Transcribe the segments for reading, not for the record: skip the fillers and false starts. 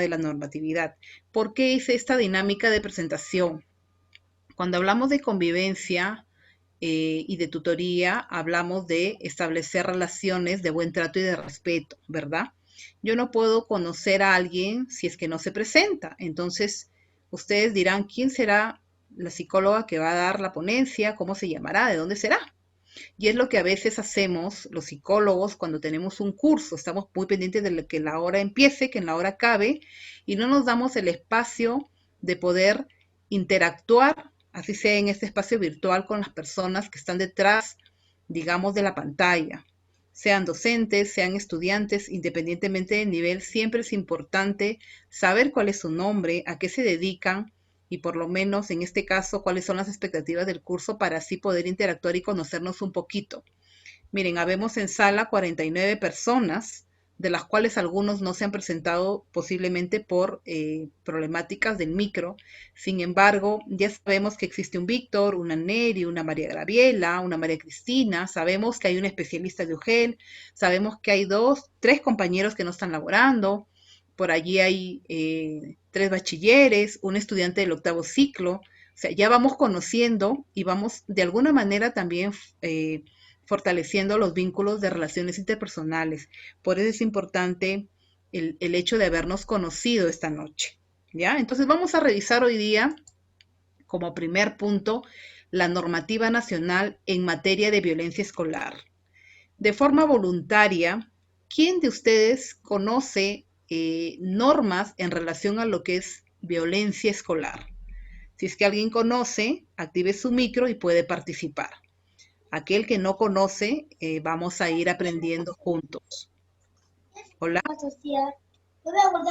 de la normatividad. ¿Por qué hice esta dinámica de presentación? Cuando hablamos de convivencia y de tutoría, hablamos de establecer relaciones de buen trato y de respeto, ¿verdad? Yo no puedo conocer a alguien si es que no se presenta. Entonces, ustedes dirán, ¿quién será la psicóloga que va a dar la ponencia? ¿Cómo se llamará? ¿De dónde será? Y es lo que a veces hacemos los psicólogos cuando tenemos un curso. Estamos muy pendientes de que la hora empiece, que en la hora acabe, y no nos damos el espacio de poder interactuar, así sea en este espacio virtual, con las personas que están detrás, digamos, de la pantalla. Sean docentes, sean estudiantes, independientemente del nivel, siempre es importante saber cuál es su nombre, a qué se dedican y por lo menos en este caso cuáles son las expectativas del curso para así poder interactuar y conocernos un poquito. Miren, habemos en sala 49 personas, de las cuales algunos no se han presentado posiblemente por problemáticas del micro. Sin embargo, ya sabemos que existe un Víctor, una Neri, una María Graviela, una María Cristina, sabemos que hay un especialista de UGEL, sabemos que hay tres compañeros que no están laborando, por allí hay tres bachilleres, un estudiante del octavo ciclo. O sea, ya vamos conociendo y vamos de alguna manera también fortaleciendo los vínculos de relaciones interpersonales. Por eso es importante el hecho de habernos conocido esta noche. ¿Ya? Entonces vamos a revisar hoy día, como primer punto, la normativa nacional en materia de violencia escolar. De forma voluntaria, ¿quién de ustedes conoce normas en relación a lo que es violencia escolar? Si es que alguien conoce, active su micro y puede participar. Aquel que no conoce, vamos a ir aprendiendo juntos. Hola.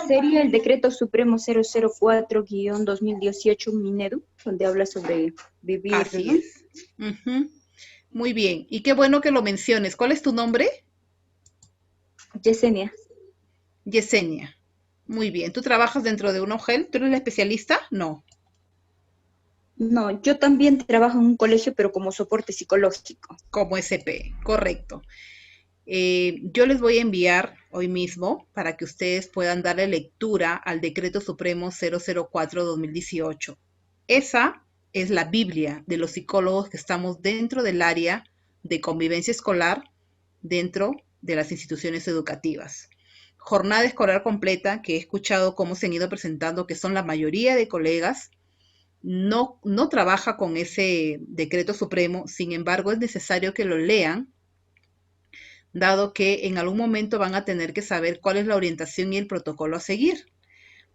Sería el Decreto Supremo 004-2018 Minedu, donde habla sobre vivir, Así ¿no? es. Ujú. Muy bien. Y qué bueno que lo menciones. ¿Cuál es tu nombre? Yesenia. Yesenia. Muy bien. ¿Tú trabajas dentro de un OGEL? ¿Tú eres la especialista? No. No, yo también trabajo en un colegio, pero como soporte psicológico. Como SP. Correcto. Yo les voy a enviar hoy mismo para que ustedes puedan darle lectura al Decreto Supremo 004-2018. Esa es la Biblia de los psicólogos que estamos dentro del área de convivencia escolar, dentro de las instituciones educativas. Jornada escolar completa, que he escuchado cómo se han ido presentando, que son la mayoría de colegas, no trabaja con ese decreto supremo, sin embargo es necesario que lo lean dado que en algún momento van a tener que saber cuál es la orientación y el protocolo a seguir.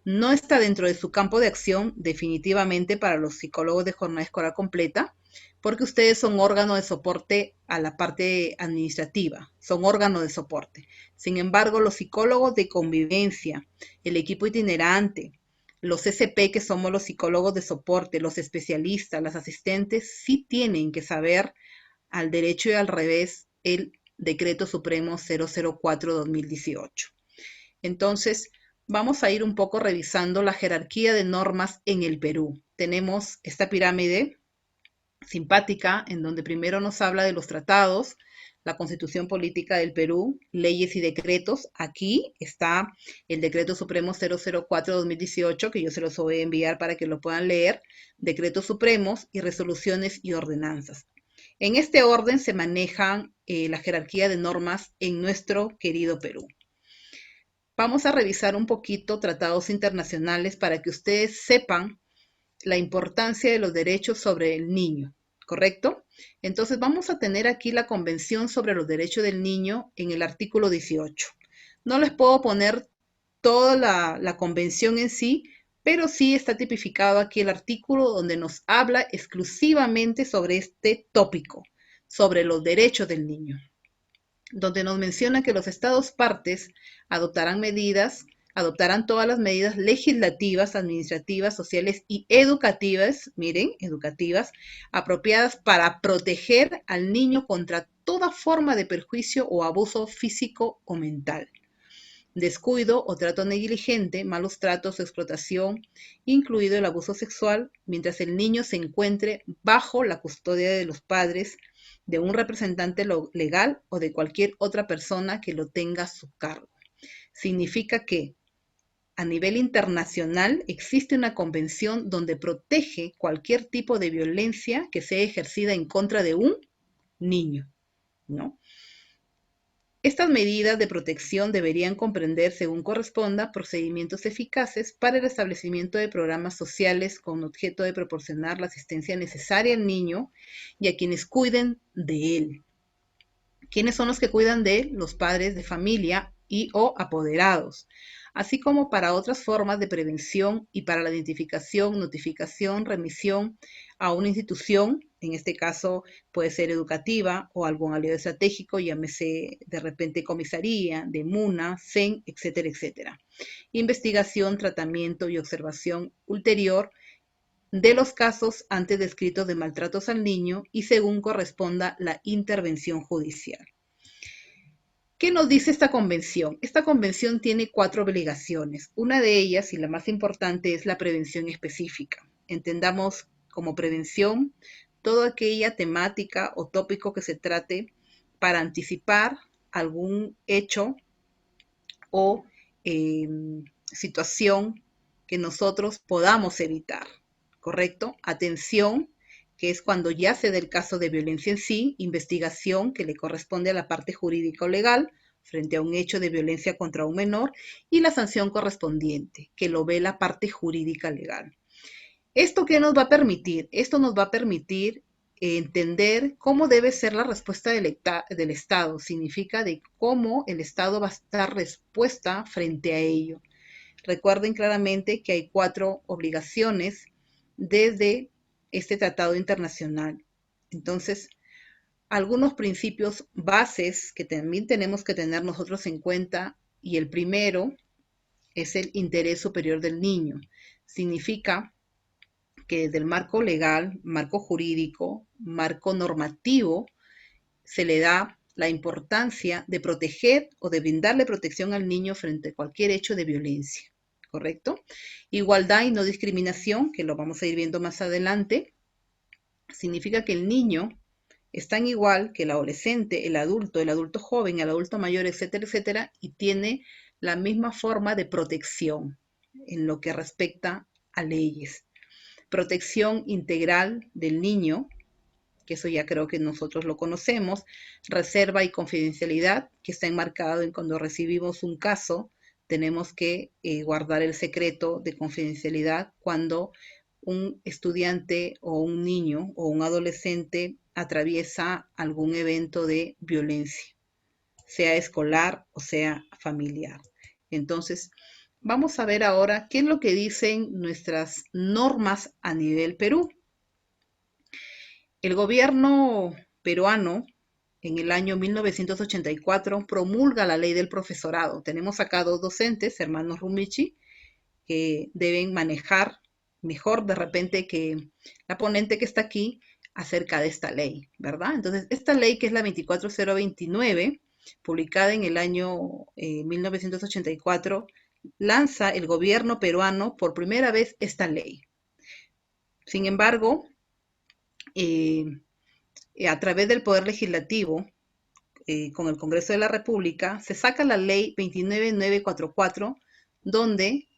No está dentro de su campo de acción definitivamente para los psicólogos de jornada escolar completa, porque ustedes son órgano de soporte a la parte administrativa, son órgano de soporte. Sin embargo, los psicólogos de convivencia, el equipo itinerante, los SP, que somos los psicólogos de soporte, los especialistas, las asistentes, sí tienen que saber al derecho y al revés el Decreto Supremo 004-2018. Entonces, vamos a ir un poco revisando la jerarquía de normas en el Perú. Tenemos esta pirámide simpática en donde primero nos habla de los tratados, la Constitución Política del Perú, leyes y decretos. Aquí está el Decreto Supremo 004-2018, que yo se los voy a enviar para que lo puedan leer, decretos supremos y resoluciones y ordenanzas. En este orden se manejan la jerarquía de normas en nuestro querido Perú. Vamos a revisar un poquito tratados internacionales para que ustedes sepan la importancia de los derechos sobre el niño, ¿correcto? Entonces vamos a tener aquí la Convención sobre los Derechos del Niño en el artículo 18. No les puedo poner toda la convención en sí, pero sí está tipificado aquí el artículo donde nos habla exclusivamente sobre este tópico, sobre los derechos del niño, donde nos menciona que los estados partes adoptarán todas las medidas legislativas, administrativas, sociales y educativas, miren, educativas, apropiadas para proteger al niño contra toda forma de perjuicio o abuso físico o mental, descuido o trato negligente, malos tratos o explotación, incluido el abuso sexual, mientras el niño se encuentre bajo la custodia de los padres, de un representante legal o de cualquier otra persona que lo tenga a su cargo. Significa que a nivel internacional existe una convención donde protege cualquier tipo de violencia que sea ejercida en contra de un niño, ¿no? Estas medidas de protección deberían comprender, según corresponda, procedimientos eficaces para el establecimiento de programas sociales con objeto de proporcionar la asistencia necesaria al niño y a quienes cuiden de él. ¿Quiénes son los que cuidan de él? Los padres de familia y o apoderados, así como para otras formas de prevención y para la identificación, notificación, remisión a una institución, en este caso puede ser educativa o algún aliado estratégico, llámese de repente comisaría, de MUNA, CEN, etcétera, etcétera. Investigación, tratamiento y observación ulterior de los casos antes descritos de maltratos al niño y según corresponda la intervención judicial. ¿Qué nos dice esta convención? Esta convención tiene 4 obligaciones. Una de ellas, y la más importante, es la prevención específica. Entendamos como prevención toda aquella temática o tópico que se trate para anticipar algún hecho o situación que nosotros podamos evitar, ¿correcto? Atención, que es cuando ya se da el caso de violencia en sí, investigación, que le corresponde a la parte jurídica o legal, frente a un hecho de violencia contra un menor, y la sanción correspondiente, que lo ve la parte jurídica legal. ¿Esto qué nos va a permitir? Esto nos va a permitir entender cómo debe ser la respuesta del Estado. Significa de cómo el Estado va a estar respuesta frente a ello. Recuerden claramente que hay 4 obligaciones desde este tratado internacional. Entonces, algunos principios bases que también tenemos que tener nosotros en cuenta, y el primero es el interés superior del niño. Significa que desde el marco legal, marco jurídico, marco normativo, se le da la importancia de proteger o de brindarle protección al niño frente a cualquier hecho de violencia, ¿correcto? Igualdad y no discriminación, que lo vamos a ir viendo más adelante, significa que el niño es tan igual que el adolescente, el adulto joven, el adulto mayor, etcétera, etcétera, y tiene la misma forma de protección en lo que respecta a leyes. Protección integral del niño, que eso ya creo que nosotros lo conocemos, reserva y confidencialidad, que está enmarcado en cuando recibimos un caso, tenemos que guardar el secreto de confidencialidad cuando un estudiante o un niño o un adolescente atraviesa algún evento de violencia, sea escolar o sea familiar. Entonces, vamos a ver ahora qué es lo que dicen nuestras normas a nivel Perú. El gobierno peruano en el año 1984 promulga la ley del profesorado. Tenemos acá 2 docentes, hermanos Rumichi, que deben manejar mejor de repente que la ponente que está aquí acerca de esta ley, ¿verdad? Entonces, esta ley que es la 24029, publicada en el año 1984, lanza el gobierno peruano por primera vez esta ley. Sin embargo, a través del Poder Legislativo, con el Congreso de la República, se saca la ley 29944, donde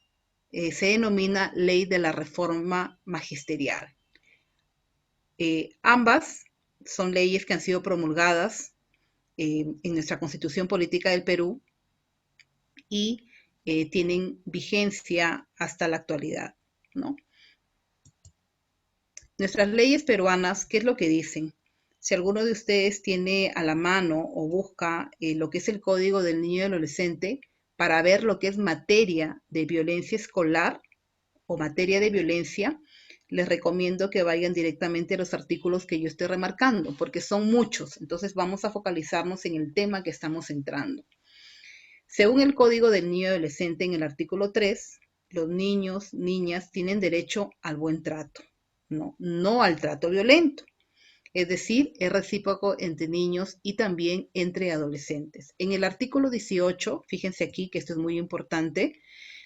se denomina Ley de la Reforma Magisterial. Ambas son leyes que han sido promulgadas en nuestra Constitución Política del Perú y tienen vigencia hasta la actualidad, ¿no? Nuestras leyes peruanas, ¿qué es lo que dicen? Si alguno de ustedes tiene a la mano o busca lo que es el Código del Niño y Adolescente para ver lo que es materia de violencia escolar o materia de violencia, les recomiendo que vayan directamente a los artículos que yo estoy remarcando, porque son muchos. Entonces vamos a focalizarnos en el tema que estamos entrando. Según el Código del Niño y Adolescente, en el artículo 3, los niños, niñas tienen derecho al buen trato, no al trato violento. Es decir, es recíproco entre niños y también entre adolescentes. En el artículo 18, fíjense aquí que esto es muy importante,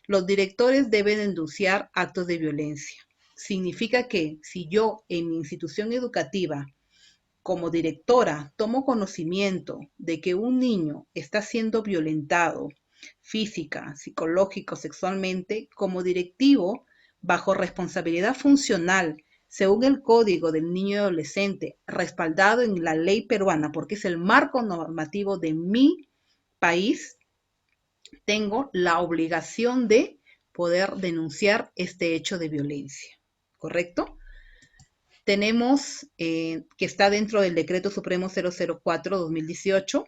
los directores deben denunciar actos de violencia. Significa que si yo en mi institución educativa, como directora, tomo conocimiento de que un niño está siendo violentado física, psicológico, sexualmente, como directivo bajo responsabilidad funcional, según el Código del Niño y Adolescente, respaldado en la ley peruana, porque es el marco normativo de mi país, tengo la obligación de poder denunciar este hecho de violencia, ¿correcto? Tenemos que está dentro del Decreto Supremo 004-2018,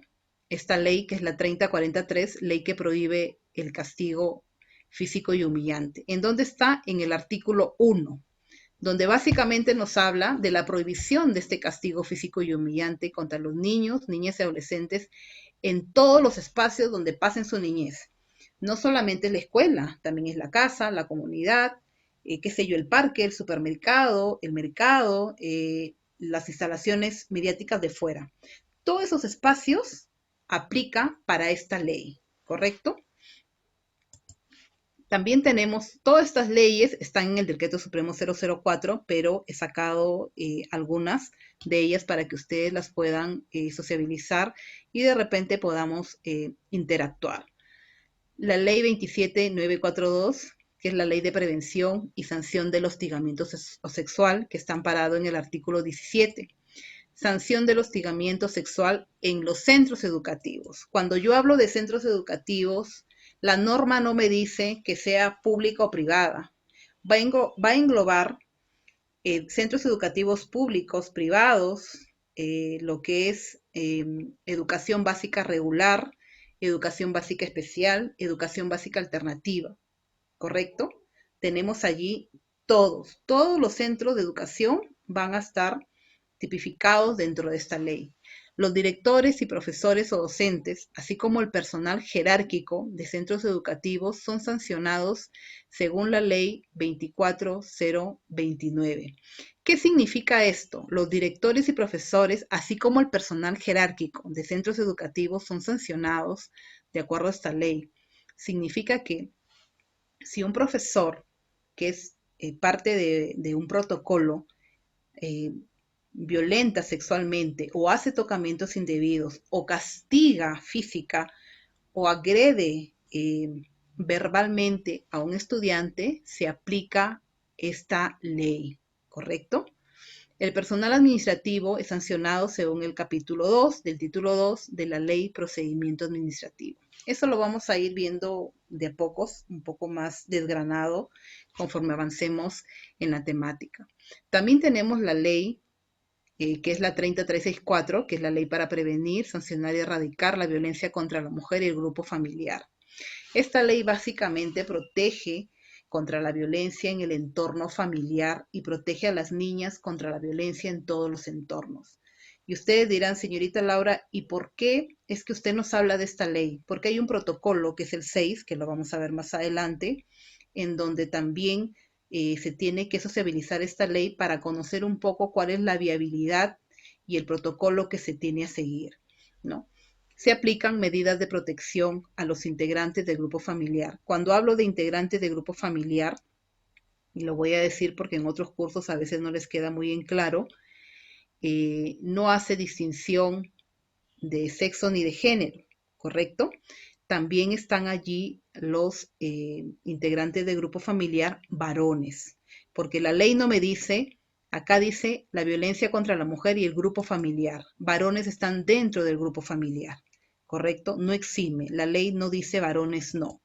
esta ley que es la 3043, ley que prohíbe el castigo físico y humillante. ¿En dónde está? En el artículo 1, donde básicamente nos habla de la prohibición de este castigo físico y humillante contra los niños, niñas y adolescentes en todos los espacios donde pasen su niñez. No solamente la escuela, también es la casa, la comunidad, qué sé yo, el parque, el supermercado, el mercado, las instalaciones mediáticas de fuera. Todos esos espacios aplica para esta ley, ¿correcto? También tenemos, todas estas leyes están en el Decreto Supremo 004, pero he sacado algunas de ellas para que ustedes las puedan sociabilizar y de repente podamos interactuar. La ley 27942, que es la ley de prevención y sanción del hostigamiento sexual, que está amparado en el artículo 17. Sanción del hostigamiento sexual en los centros educativos. Cuando yo hablo de centros educativos, la norma no me dice que sea pública o privada. Va a englobar centros educativos públicos, privados, lo que es educación básica regular, educación básica especial, educación básica alternativa, ¿correcto? Tenemos allí todos los centros de educación van a estar tipificados dentro de esta ley. Los directores y profesores o docentes, así como el personal jerárquico de centros educativos, son sancionados según la ley 24029. ¿Qué significa esto? Los directores y profesores, así como el personal jerárquico de centros educativos, son sancionados de acuerdo a esta ley. Significa que si un profesor, que es parte de un protocolo, eh, violenta sexualmente o hace tocamientos indebidos o castiga física o agrede verbalmente a un estudiante, se aplica esta ley, ¿correcto? El personal administrativo es sancionado según el capítulo 2 del título 2 de la ley procedimiento administrativo. Eso lo vamos a ir viendo de a pocos, un poco más desgranado conforme avancemos en la temática. También tenemos la ley que es la 30364, que es la ley para prevenir, sancionar y erradicar la violencia contra la mujer y el grupo familiar. Esta ley básicamente protege contra la violencia en el entorno familiar y protege a las niñas contra la violencia en todos los entornos. Y ustedes dirán, señorita Laura, ¿y por qué es que usted nos habla de esta ley? Porque hay un protocolo que es el 6, que lo vamos a ver más adelante, en donde también se tiene que sociabilizar esta ley para conocer un poco cuál es la viabilidad y el protocolo que se tiene a seguir, ¿no? Se aplican medidas de protección a los integrantes del grupo familiar. Cuando hablo de integrantes del grupo familiar, y lo voy a decir porque en otros cursos a veces no les queda muy en claro, no hace distinción de sexo ni de género, ¿correcto? También están allí los integrantes del grupo familiar varones, porque la ley no me dice, acá dice la violencia contra la mujer y el grupo familiar. Varones están dentro del grupo familiar, ¿correcto? No exime, la ley no dice varones no.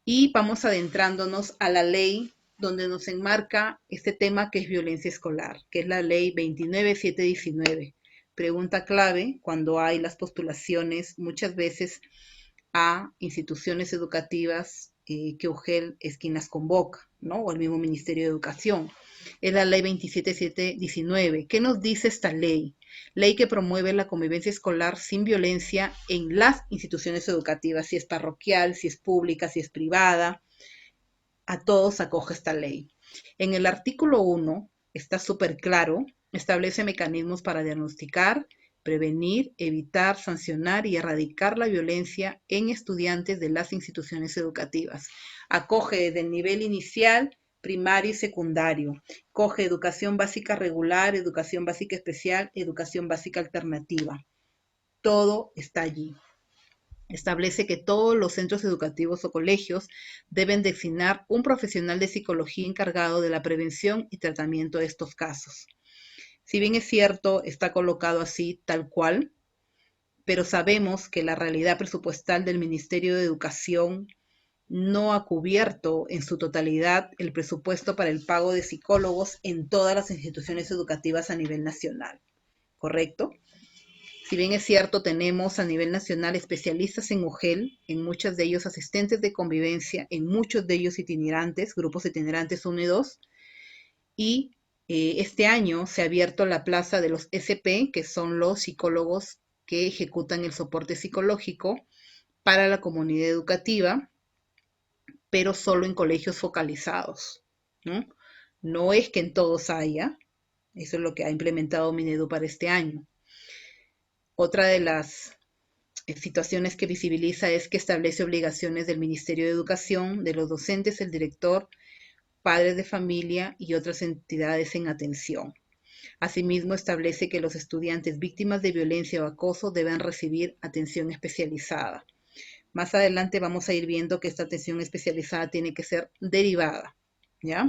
Y vamos adentrándonos a la ley donde nos enmarca este tema que es violencia escolar, que es la ley 29719. Pregunta clave cuando hay las postulaciones muchas veces a instituciones educativas que UGEL es quien las convoca, ¿no? O el mismo Ministerio de Educación. Es la ley 27719. ¿Qué nos dice esta ley? Ley que promueve la convivencia escolar sin violencia en las instituciones educativas, si es parroquial, si es pública, si es privada, a todos acoge esta ley. En el artículo 1 está súper claro, establece mecanismos para diagnosticar, prevenir, evitar, sancionar y erradicar la violencia en estudiantes de las instituciones educativas. Acoge desde el nivel inicial, primario y secundario. Coge educación básica regular, educación básica especial, educación básica alternativa. Todo está allí. Establece que todos los centros educativos o colegios deben designar un profesional de psicología encargado de la prevención y tratamiento de estos casos. Si bien es cierto, está colocado así tal cual, pero sabemos que la realidad presupuestal del Ministerio de Educación no ha cubierto en su totalidad el presupuesto para el pago de psicólogos en todas las instituciones educativas a nivel nacional, ¿correcto? Si bien es cierto, tenemos a nivel nacional especialistas en UGEL, en muchos de ellos asistentes de convivencia, en muchos de ellos itinerantes, grupos itinerantes 1 y 2, y este año se ha abierto la plaza de los SP, que son los psicólogos que ejecutan el soporte psicológico para la comunidad educativa, pero solo en colegios focalizados, ¿no? No es que en todos haya, eso es lo que ha implementado Minedu para este año. Otra de las situaciones que visibiliza es que establece obligaciones del Ministerio de Educación, de los docentes, el director, padres de familia y otras entidades en atención. Asimismo, establece que los estudiantes víctimas de violencia o acoso deben recibir atención especializada. Más adelante vamos a ir viendo que esta atención especializada tiene que ser derivada, ¿ya?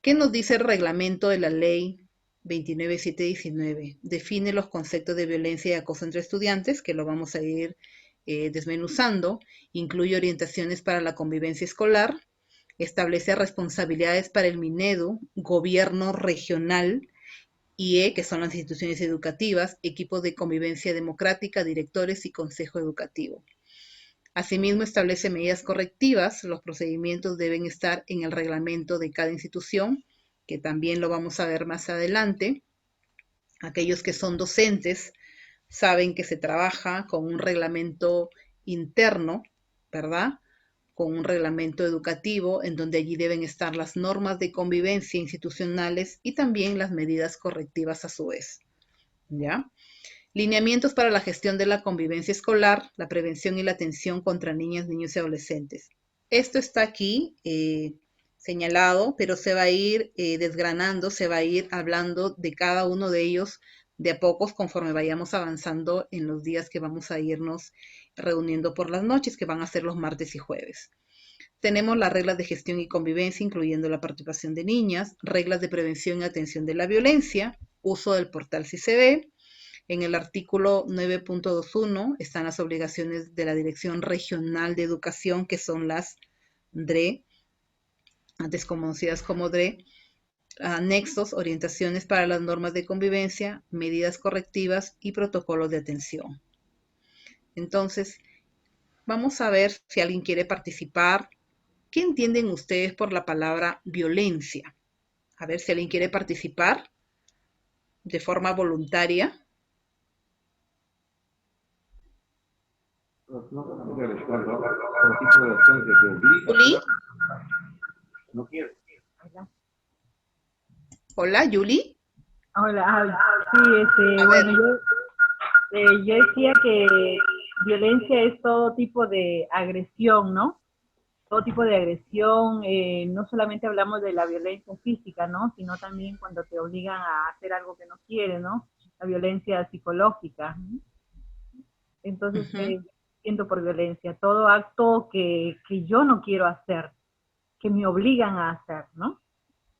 ¿Qué nos dice el reglamento de la ley 29719? Define los conceptos de violencia y acoso entre estudiantes, que lo vamos a ir desmenuzando. Incluye orientaciones para la convivencia escolar. Establece responsabilidades para el Minedu, gobierno regional, IE, que son las instituciones educativas, equipos de convivencia democrática, directores y consejo educativo. Asimismo, establece medidas correctivas. Los procedimientos deben estar en el reglamento de cada institución, que también lo vamos a ver más adelante. Aquellos que son docentes saben que se trabaja con un reglamento interno, ¿verdad? Con un reglamento educativo en donde allí deben estar las normas de convivencia institucionales y también las medidas correctivas a su vez, ¿ya? Lineamientos para la gestión de la convivencia escolar, la prevención y la atención contra niñas, niños y adolescentes. Esto está aquí señalado, pero se va a ir desgranando, se va a ir hablando de cada uno de ellos de a pocos conforme vayamos avanzando en los días que vamos a irnos reuniendo por las noches, que van a ser los martes y jueves. Tenemos las reglas de gestión y convivencia, incluyendo la participación de niñas, reglas de prevención y atención de la violencia, uso del portal CICB. En el artículo 9.21 están las obligaciones de la Dirección Regional de Educación, que son las DRE, antes conocidas como DRE, anexos, orientaciones para las normas de convivencia, medidas correctivas y protocolos de atención. Entonces, vamos a ver si alguien quiere participar. ¿Qué entienden ustedes por la palabra violencia? A ver si alguien quiere participar de forma voluntaria. Yuli. Hola, Yuli. Hola, sí, bueno, yo decía que violencia es todo tipo de agresión, ¿no? Todo tipo de agresión, no solamente hablamos de la violencia física, ¿no? Sino también cuando te obligan a hacer algo que no quieres, ¿no? La violencia psicológica. Entonces, siento por violencia, todo acto que yo no quiero hacer, que me obligan a hacer, ¿no?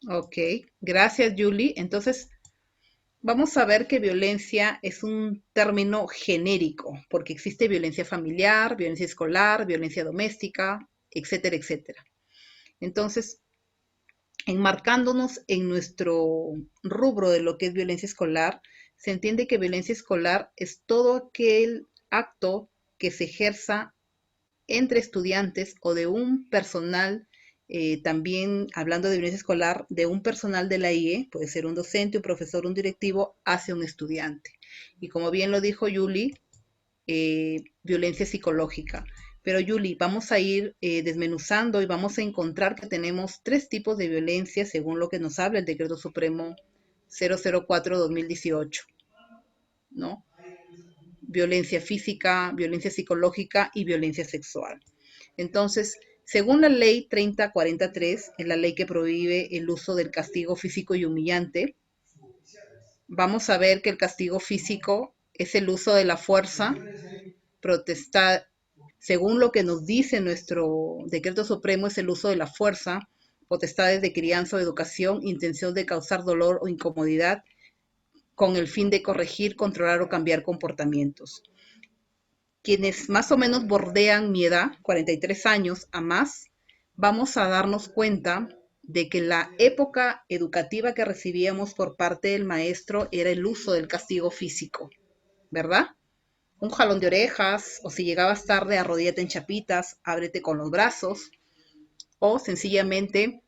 Ok, gracias, Julie. Entonces, vamos a ver que violencia es un término genérico, porque existe violencia familiar, violencia escolar, violencia doméstica, etcétera, etcétera. Entonces, enmarcándonos en nuestro rubro de lo que es violencia escolar, se entiende que violencia escolar es todo aquel acto que se ejerza entre estudiantes o de un personal, también hablando de violencia escolar, de un personal de la IE, puede ser un docente, un profesor, un directivo, hacia un estudiante. Y como bien lo dijo Yuli, violencia psicológica. Pero Yuli, vamos a ir desmenuzando y vamos a encontrar que tenemos 3 tipos de violencia según lo que nos habla el Decreto Supremo 004-2018, ¿no? Violencia física, violencia psicológica y violencia sexual. Entonces, según la ley 3043, es la ley que prohíbe el uso del castigo físico y humillante, vamos a ver que el castigo físico es el uso de la fuerza protestar, según lo que nos dice nuestro decreto supremo, es el uso de la fuerza, potestades de crianza o educación, intención de causar dolor o incomodidad, con el fin de corregir, controlar o cambiar comportamientos. Quienes más o menos bordean mi edad, 43 años a más, vamos a darnos cuenta de que la época educativa que recibíamos por parte del maestro era el uso del castigo físico, ¿verdad? Un jalón de orejas, o si llegabas tarde, arrodíllate en chapitas, ábrete con los brazos, o sencillamente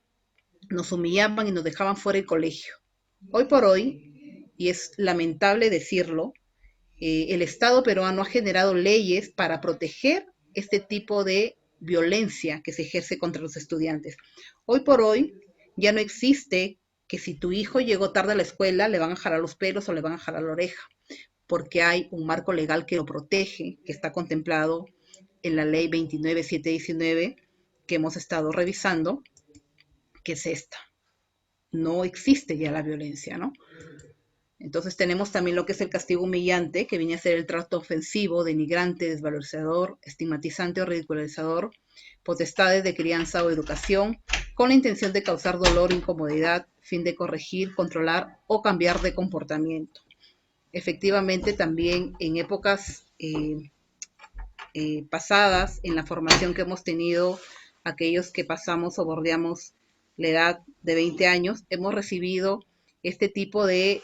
nos humillaban y nos dejaban fuera del colegio. Hoy por hoy, y es lamentable decirlo, el Estado peruano ha generado leyes para proteger este tipo de violencia que se ejerce contra los estudiantes. Hoy por hoy ya no existe que si tu hijo llegó tarde a la escuela le van a jalar los pelos o le van a jalar la oreja, porque hay un marco legal que lo protege, que está contemplado en la ley 29719 que hemos estado revisando, que es esta. No existe ya la violencia, ¿no? Entonces tenemos también lo que es el castigo humillante, que viene a ser el trato ofensivo, denigrante, desvalorizador, estigmatizante o ridiculizador, potestades de crianza o educación, con la intención de causar dolor, incomodidad, fin de corregir, controlar o cambiar de comportamiento. Efectivamente, también en épocas pasadas, en la formación que hemos tenido, aquellos que pasamos o bordeamos la edad de 20 años, hemos recibido este tipo de,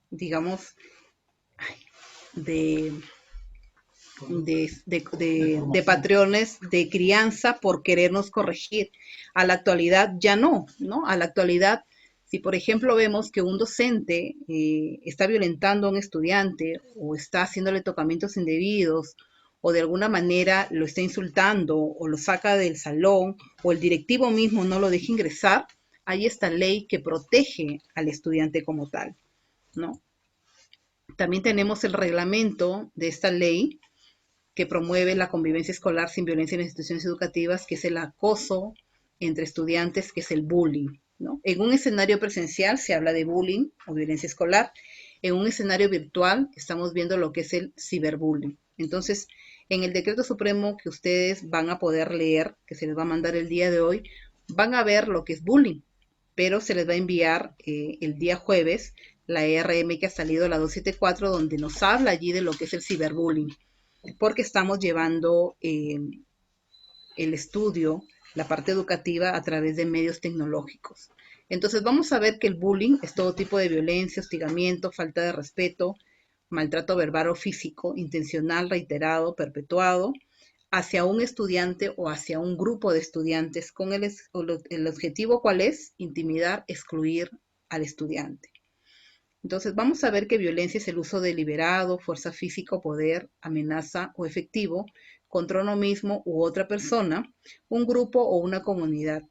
digamos, de, de patrones de crianza por querernos corregir. A la actualidad ya no, ¿no? A la actualidad, si por ejemplo vemos que un docente está violentando a un estudiante o está haciéndole tocamientos indebidos o de alguna manera lo está insultando o lo saca del salón o el directivo mismo no lo deja ingresar, hay esta ley que protege al estudiante como tal, ¿no? También tenemos el reglamento de esta ley que promueve la convivencia escolar sin violencia en las instituciones educativas, que es el acoso entre estudiantes, que es el bullying, ¿no? En un escenario presencial se habla de bullying o violencia escolar. En un escenario virtual estamos viendo lo que es el ciberbullying. Entonces, en el decreto supremo que ustedes van a poder leer, que se les va a mandar el día de hoy, van a ver lo que es bullying, pero se les va a enviar el día jueves la ERM que ha salido, la 274, donde nos habla allí de lo que es el ciberbullying, porque estamos llevando el estudio, la parte educativa a través de medios tecnológicos. Entonces vamos a ver que el bullying es todo tipo de violencia, hostigamiento, falta de respeto, maltrato verbal o físico, intencional, reiterado, perpetuado, hacia un estudiante o hacia un grupo de estudiantes con el objetivo, ¿cuál es? Intimidar, excluir al estudiante. Entonces vamos a ver que violencia es el uso deliberado, fuerza física, poder, amenaza o efectivo contra uno mismo u otra persona, un grupo o una comunidad.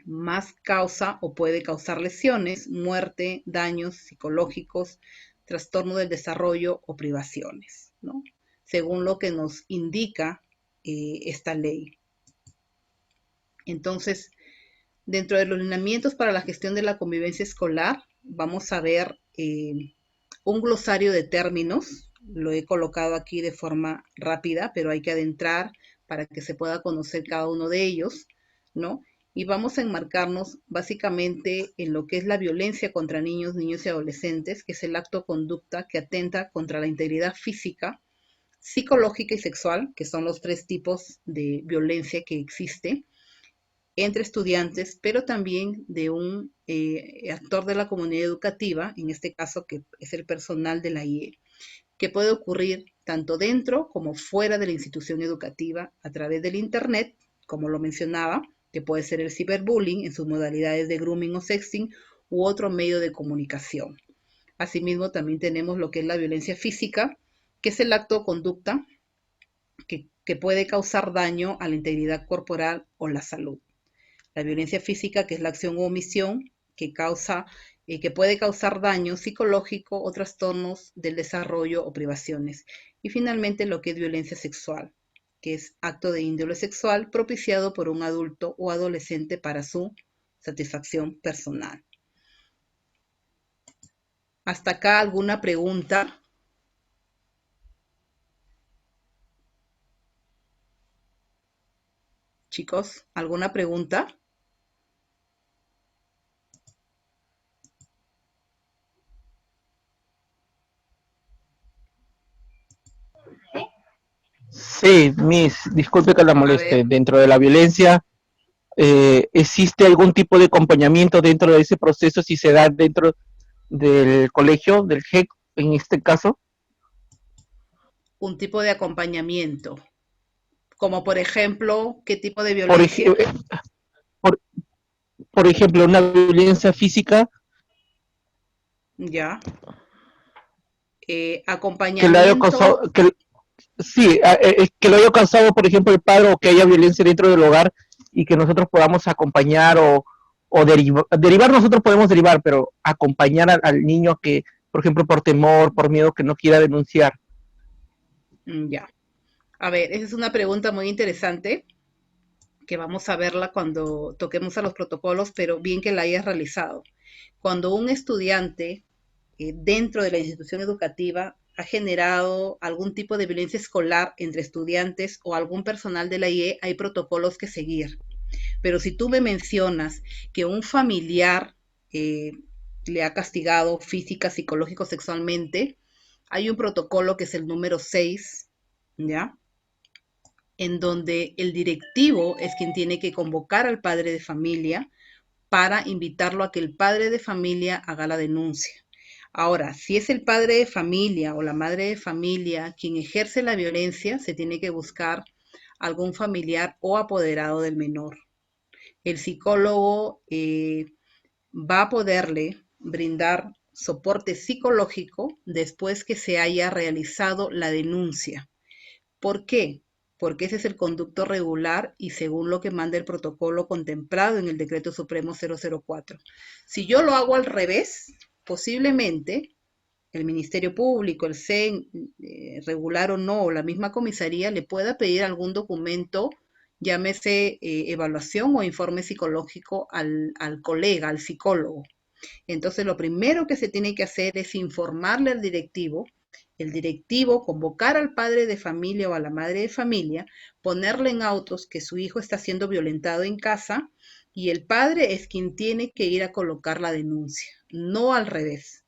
Más causa o puede causar lesiones, muerte, daños psicológicos, trastorno del desarrollo o privaciones, ¿no? Según lo que nos indica esta ley. Entonces, dentro de los lineamientos para la gestión de la convivencia escolar, vamos a ver un glosario de términos. Lo he colocado aquí de forma rápida, pero hay que adentrar para que se pueda conocer cada uno de ellos, ¿no? Y vamos a enmarcarnos básicamente en lo que es la violencia contra niños, niños y adolescentes, que es el acto o conducta que atenta contra la integridad física, psicológica y sexual, que son los tres tipos de violencia que existe entre estudiantes, pero también de un actor de la comunidad educativa, en este caso que es el personal de la IE, que puede ocurrir tanto dentro como fuera de la institución educativa a través del Internet, como lo mencionaba, que puede ser el ciberbullying en sus modalidades de grooming o sexting u otro medio de comunicación. Asimismo, también tenemos lo que es la violencia física, que es el acto o conducta que puede causar daño a la integridad corporal o la salud. La violencia física, que es la acción u omisión que puede causar daño psicológico o trastornos del desarrollo o privaciones. Y finalmente lo que es violencia sexual, que es acto de índole sexual propiciado por un adulto o adolescente para su satisfacción personal. ¿Hasta acá alguna pregunta? Chicos, ¿alguna pregunta? Sí, Miss, disculpe que la A moleste. ver, Dentro de la violencia, ¿existe algún tipo de acompañamiento dentro de ese proceso si se da dentro del colegio, del GEC en este caso? un tipo de acompañamiento, como por ejemplo, ¿qué tipo de Por, violencia? por, por ejemplo, una violencia física Ya. que le haya causado, Acompañamiento, sí, que lo haya causado, por ejemplo, el padre o que haya violencia dentro del hogar y que nosotros podamos acompañar o derivar nosotros podemos derivar, pero acompañar al niño que, por ejemplo, por temor, por miedo, que no quiera denunciar. ya. A ver, esa es una pregunta muy interesante que vamos a verla cuando toquemos a los protocolos, pero bien que la hayas realizado. Cuando un estudiante dentro de la institución educativa ha generado algún tipo de violencia escolar entre estudiantes o algún personal de la IE, hay protocolos que seguir. Pero si tú me mencionas que un familiar eh, le ha castigado física, psicológico, sexualmente, hay un protocolo que es el número 6, ¿ya? En donde el directivo es quien tiene que convocar al padre de familia para invitarlo a que el padre de familia haga la denuncia. Ahora, si es el padre de familia o la madre de familia quien ejerce la violencia, se tiene que buscar algún familiar o apoderado del menor. El psicólogo va a poderle brindar soporte psicológico después que se haya realizado la denuncia. ¿Por qué? Porque ese es el conducto regular y según lo que manda el protocolo contemplado en el Decreto Supremo 004. Si yo lo hago al revés, posiblemente el Ministerio Público, el CEN, regular o no, o la misma comisaría, le pueda pedir algún documento, llámese evaluación o informe psicológico al colega, al psicólogo. Entonces, lo primero que se tiene que hacer es informarle al directivo, el directivo convocar al padre de familia o a la madre de familia, ponerle en autos que su hijo está siendo violentado en casa y el padre es quien tiene que ir a colocar la denuncia, no al revés.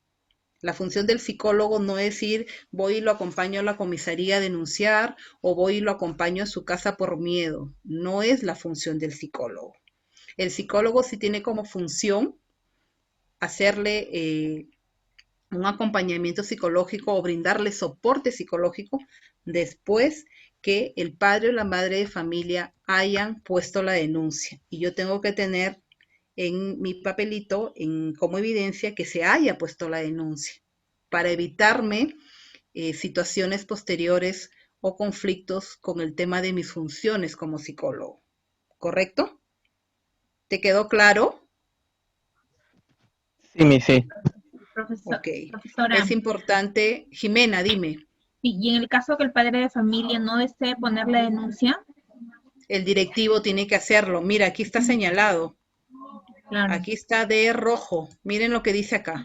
La función del psicólogo no es ir, voy y lo acompaño a la comisaría a denunciar o voy y lo acompaño a su casa por miedo. No es la función del psicólogo. El psicólogo sí tiene como función hacerle un acompañamiento psicológico o brindarle soporte psicológico después que el padre o la madre de familia hayan puesto la denuncia. Y yo tengo que tener en mi papelito como evidencia que se haya puesto la denuncia para evitarme situaciones posteriores o conflictos con el tema de mis funciones como psicólogo. ¿Correcto? ¿Te quedó claro? Sí, Miss, sí. Ok. Profesora, Es importante. Jimena, dime. y en el caso que el padre de familia no desee poner la denuncia, El directivo tiene que hacerlo. Mira, aquí está señalado. claro. Aquí está de rojo. Miren lo que dice acá.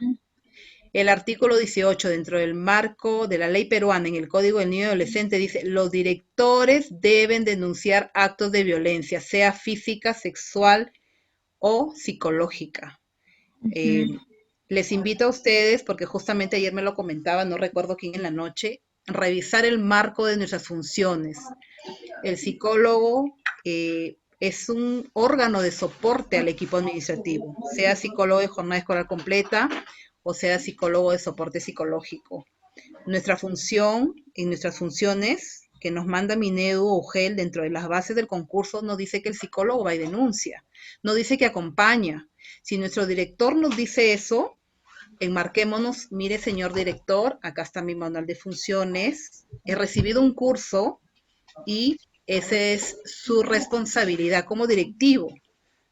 El artículo 18, dentro del marco de la ley peruana en el Código del Niño y Adolescente, dice, los directores deben denunciar actos de violencia, sea física, sexual o psicológica. Les invito a ustedes, porque justamente ayer me lo comentaba, no recuerdo quién en la noche, revisar el marco de nuestras funciones. El psicólogo es un órgano de soporte al equipo administrativo, sea psicólogo de jornada escolar completa o sea psicólogo de soporte psicológico. Nuestra función, en nuestras funciones que nos manda Minedu o UGEL dentro de las bases del concurso, no dice que el psicólogo va y denuncia, no dice que acompaña. Si nuestro director nos dice eso, enmarquémonos, mire señor director, acá está mi manual de funciones, he recibido un curso y esa es su responsabilidad como directivo,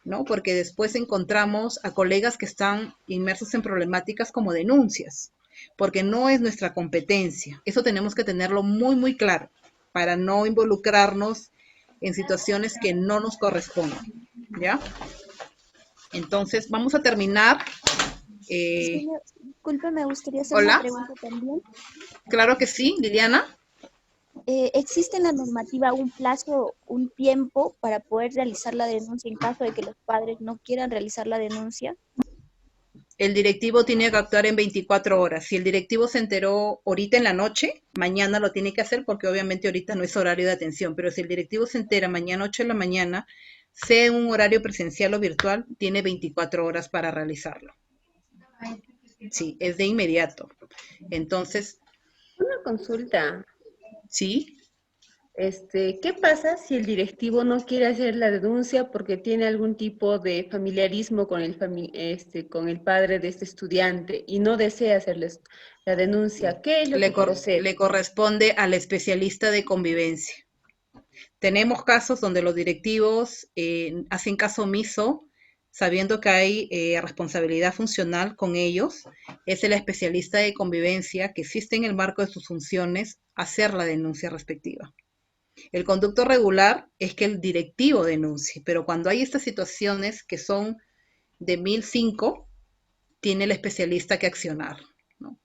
¿no? Porque después encontramos a colegas que están inmersos en problemáticas como denuncias, porque no es nuestra competencia. Eso tenemos que tenerlo muy, muy claro para no involucrarnos en situaciones que no nos corresponden, ¿ya? Entonces, vamos a terminar. Señor, disculpe, me gustaría hacer una Hola, pregunta también. claro que sí, Liliana. ¿existe en la normativa un plazo, un tiempo para poder realizar la denuncia en caso de que los padres no quieran realizar la denuncia? El directivo tiene que actuar en 24 horas. Si el directivo se enteró ahorita en la noche, mañana lo tiene que hacer porque obviamente ahorita no es horario de atención, pero si el directivo se entera mañana 8 de la mañana, sea en un horario presencial o virtual, tiene 24 horas para realizarlo. Sí, es de inmediato. Entonces, Una consulta. sí, ¿Qué pasa si el directivo no quiere hacer la denuncia porque tiene algún tipo de familiarismo con con el padre de este estudiante y no desea hacerles la denuncia? ¿Qué es lo que procede? le corresponde al especialista de convivencia. Tenemos casos donde los directivos hacen caso omiso, sabiendo que hay responsabilidad funcional con ellos. Es el especialista de convivencia que existe en el marco de sus funciones hacer la denuncia respectiva. El conducto regular es que el directivo denuncie, pero cuando hay estas situaciones que son de 1005, tiene el especialista que accionar, ¿no?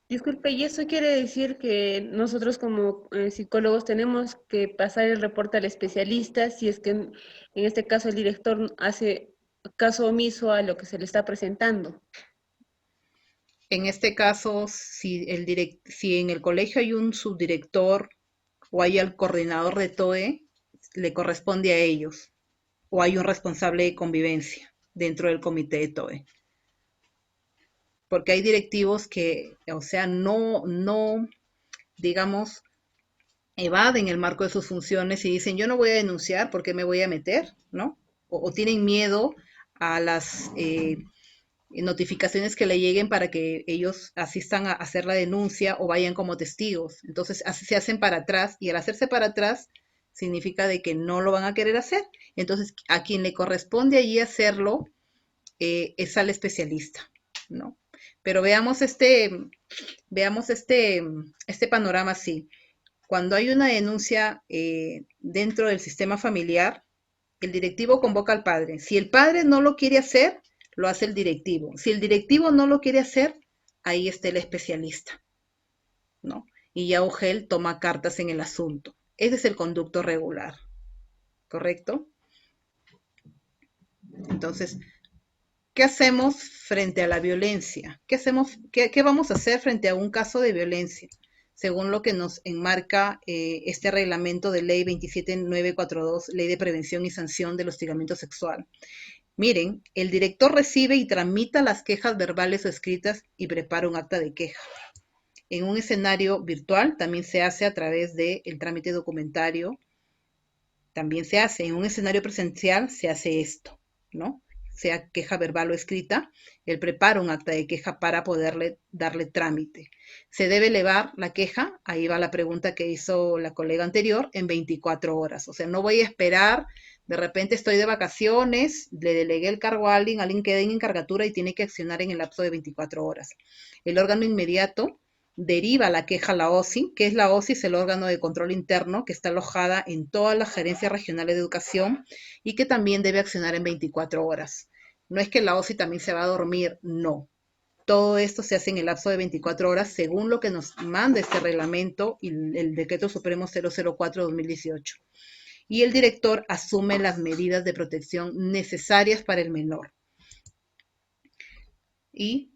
Disculpe, ¿y eso quiere decir que nosotros como psicólogos tenemos que pasar el reporte al especialista si es que en este caso el director hace caso omiso a lo que se le está presentando? En este caso, si en el colegio hay un subdirector o hay el coordinador de TOE, le corresponde a ellos, o hay un responsable de convivencia dentro del comité de TOE. Porque hay directivos que, o sea, no, digamos, evaden el marco de sus funciones y dicen, yo no voy a denunciar, ¿por qué me voy a meter? ¿No? O tienen miedo a las notificaciones que le lleguen para que ellos asistan a hacer la denuncia o vayan como testigos. Entonces, así se hacen para atrás y al hacerse para atrás significa de que no lo van a querer hacer. Entonces, a quien le corresponde allí hacerlo es al especialista, ¿no? Pero veamos este panorama así. Cuando hay una denuncia dentro del sistema familiar, el directivo convoca al padre. Si el padre no lo quiere hacer, lo hace el directivo. Si el directivo no lo quiere hacer, ahí está el especialista, ¿no? Y ya UGEL toma cartas en el asunto. Ese es el conducto regular, ¿correcto? Entonces, ¿qué hacemos frente a la violencia? ¿Qué vamos a hacer frente a un caso de violencia? Según lo que nos enmarca este reglamento de ley 27942, Ley de Prevención y Sanción del Hostigamiento Sexual. Miren, el director recibe y tramita las quejas verbales o escritas y prepara un acta de queja. En un escenario virtual también se hace a través del trámite documentario. También se hace. En un escenario presencial se hace esto, ¿no? Sea queja verbal o escrita, él prepara un acta de queja para poderle darle trámite. ¿Se debe elevar la queja? Ahí va la pregunta que hizo la colega anterior, en 24 horas. O sea, no voy a esperar, de repente estoy de vacaciones, le delegué el cargo a alguien queda en encargatura y tiene que accionar en el lapso de 24 horas. El órgano inmediato deriva la queja a la OSI. ¿Qué es la OSI? Es el órgano de control interno que está alojada en todas las gerencias regionales de educación y que también debe accionar en 24 horas. No es que la OSI también se va a dormir, no. Todo esto se hace en el lapso de 24 horas según lo que nos manda este reglamento y el Decreto Supremo 004-2018. Y el director asume las medidas de protección necesarias para el menor. Y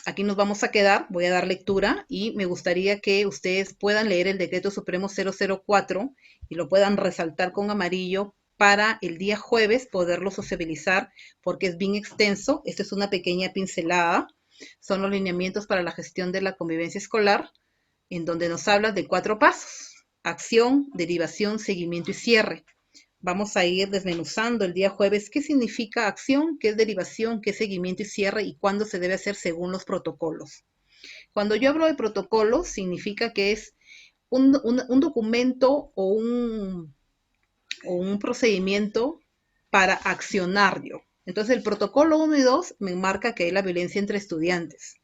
aquí nos vamos a quedar, voy a dar lectura y me gustaría que ustedes puedan leer el Decreto Supremo 004 y lo puedan resaltar con amarillo para el día jueves poderlo sociabilizar porque es bien extenso. Esta es una pequeña pincelada. Son los lineamientos para la gestión de la convivencia escolar, en donde nos habla de 4 pasos: acción, derivación, seguimiento y cierre. Vamos a ir desmenuzando el día jueves qué significa acción, qué es derivación, qué es seguimiento y cierre y cuándo se debe hacer según los protocolos. Cuando yo hablo de protocolos, significa que es un documento o un procedimiento para accionar yo. Entonces, el protocolo 1 y 2 me marca que hay la violencia entre estudiantes.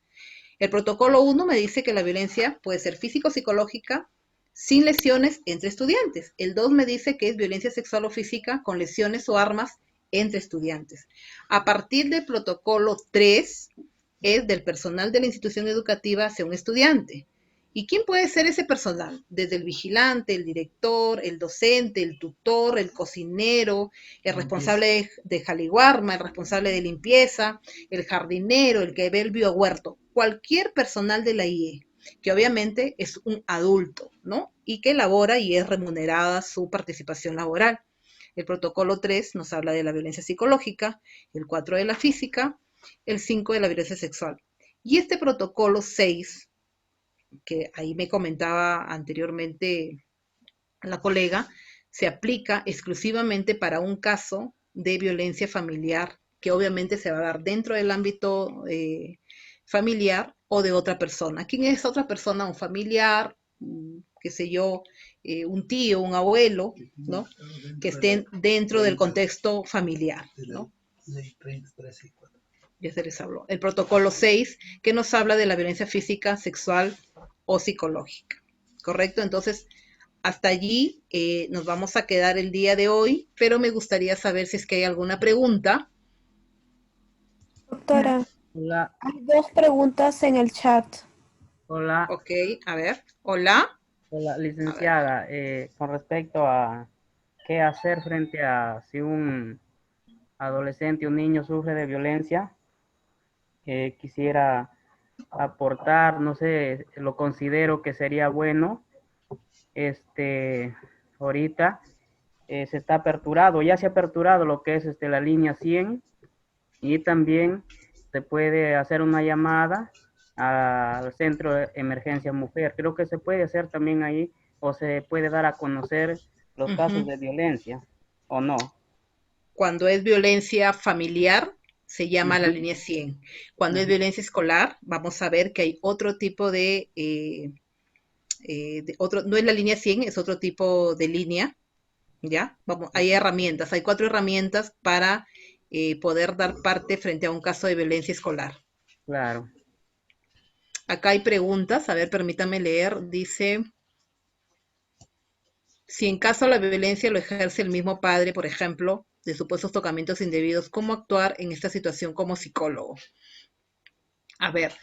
El protocolo 1 me dice que la violencia puede ser físico-psicológica, sin lesiones entre estudiantes. El 2 me dice que es violencia sexual o física con lesiones o armas entre estudiantes. A partir del protocolo 3 es del personal de la institución educativa hacia un estudiante. ¿Y quién puede ser ese personal? Desde el vigilante, el director, el docente, el tutor, el cocinero, el responsable de jaliguarma, el responsable de limpieza, el jardinero, el que ve el biohuerto, cualquier personal de la IE, que obviamente es un adulto, ¿no? Y que elabora y es remunerada su participación laboral. El protocolo 3 nos habla de la violencia psicológica, el 4 de la física, el 5 de la violencia sexual. Y este protocolo 6, que ahí me comentaba anteriormente la colega, se aplica exclusivamente para un caso de violencia familiar, que obviamente se va a dar dentro del ámbito familiar o de otra persona. ¿Quién es otra persona? Un familiar, qué sé yo, un tío, un abuelo, ¿no? Que estén dentro del contexto familiar, ¿no? Ya se les habló. El protocolo 6, que nos habla de la violencia física, sexual o psicológica. ¿Correcto? Entonces, hasta allí nos vamos a quedar el día de hoy, pero me gustaría saber si es que hay alguna pregunta. Doctora, Hola, hay dos preguntas en el chat. hola, Ok, a ver. Hola. hola, A ver. licenciada. Con respecto a qué hacer frente a si un adolescente, un niño sufre de violencia, quisiera aportar, no sé, lo considero que sería bueno, ahorita se está aperturado, ya se ha aperturado lo que es la línea 100 y también se puede hacer una llamada al centro de emergencia mujer. Creo que se puede hacer también ahí o se puede dar a conocer los casos de violencia o no. Cuando es violencia familiar, se llama la Ujú, línea 100. Cuando es ujú. violencia escolar, vamos a ver que hay otro tipo no es la línea 100, es otro tipo de línea, ¿ya? Vamos, hay herramientas, hay 4 herramientas para poder dar parte frente a un caso de violencia escolar. Claro. Acá hay preguntas, a ver, permítame leer, dice, si en caso la violencia lo ejerce el mismo padre, por ejemplo, de supuestos tocamientos indebidos, ¿cómo actuar en esta situación como psicólogo? A ver,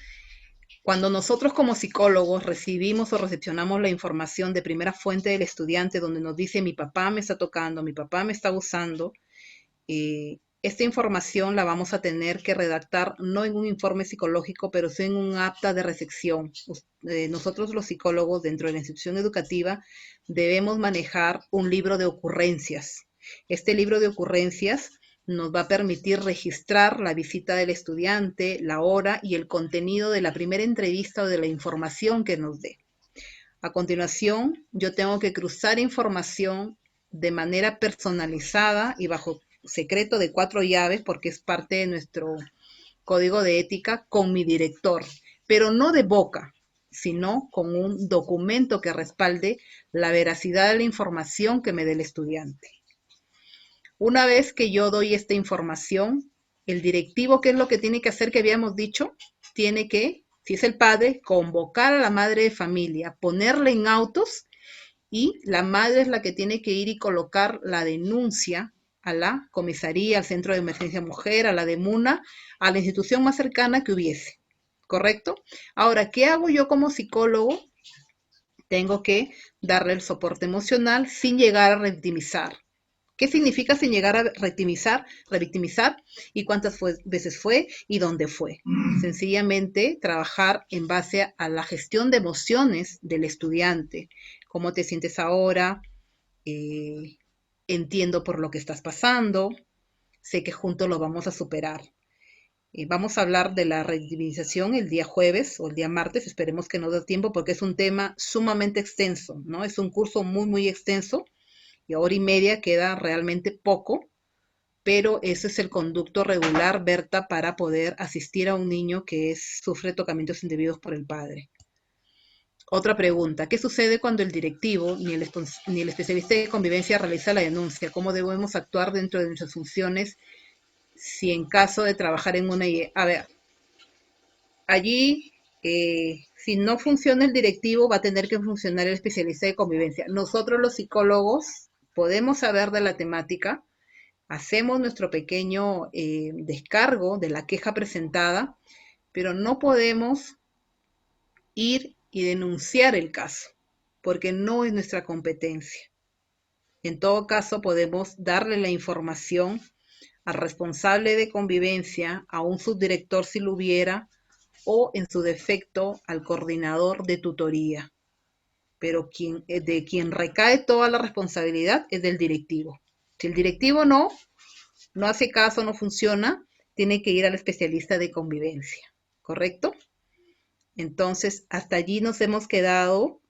cuando nosotros como psicólogos recibimos o recepcionamos la información de primera fuente del estudiante donde nos dice mi papá me está tocando, mi papá me está abusando, esta información la vamos a tener que redactar no en un informe psicológico, pero sí en un acta de recepción. Nosotros los psicólogos dentro de la institución educativa debemos manejar un libro de ocurrencias. Este libro de ocurrencias nos va a permitir registrar la visita del estudiante, la hora y el contenido de la primera entrevista o de la información que nos dé. A continuación, yo tengo que cruzar información de manera personalizada y bajo secreto de 4 llaves, porque es parte de nuestro código de ética, con mi director, pero no de boca, sino con un documento que respalde la veracidad de la información que me dé el estudiante. Una vez que yo doy esta información, el directivo, ¿qué es lo que tiene que hacer que habíamos dicho? Tiene que, si es el padre, convocar a la madre de familia, ponerle en autos y la madre es la que tiene que ir y colocar la denuncia a la comisaría, al centro de emergencia mujer, a la de MUNA, a la institución más cercana que hubiese. ¿Correcto? Ahora, ¿qué hago yo como psicólogo? Tengo que darle el soporte emocional sin llegar a revictimizar. ¿Qué significa sin llegar a revictimizar? ¿Y cuántas veces fue? ¿Y dónde fue? Sencillamente trabajar en base a la gestión de emociones del estudiante. ¿Cómo te sientes ahora? Entiendo por lo que estás pasando. Sé que juntos lo vamos a superar. Vamos a hablar de la revictimización el día jueves o el día martes. Esperemos que nos dé tiempo porque es un tema sumamente extenso, ¿no? Es un curso muy, muy extenso y hora y media queda realmente poco, pero ese es el conducto regular, Berta, para poder asistir a un niño que sufre tocamientos indebidos por el padre. Otra pregunta, ¿qué sucede cuando el directivo ni el especialista de convivencia realiza la denuncia? ¿Cómo debemos actuar dentro de nuestras funciones si en caso de trabajar en una... A ver, allí, si no funciona el directivo, va a tener que funcionar el especialista de convivencia. Nosotros los psicólogos podemos saber de la temática, hacemos nuestro pequeño descargo de la queja presentada, pero no podemos ir y denunciar el caso, porque no es nuestra competencia. En todo caso, podemos darle la información al responsable de convivencia, a un subdirector si lo hubiera, o en su defecto al coordinador de tutoría. Pero de quien recae toda la responsabilidad es del directivo. Si el directivo no hace caso, no funciona, tiene que ir al especialista de convivencia, ¿correcto? Entonces, hasta allí nos hemos quedado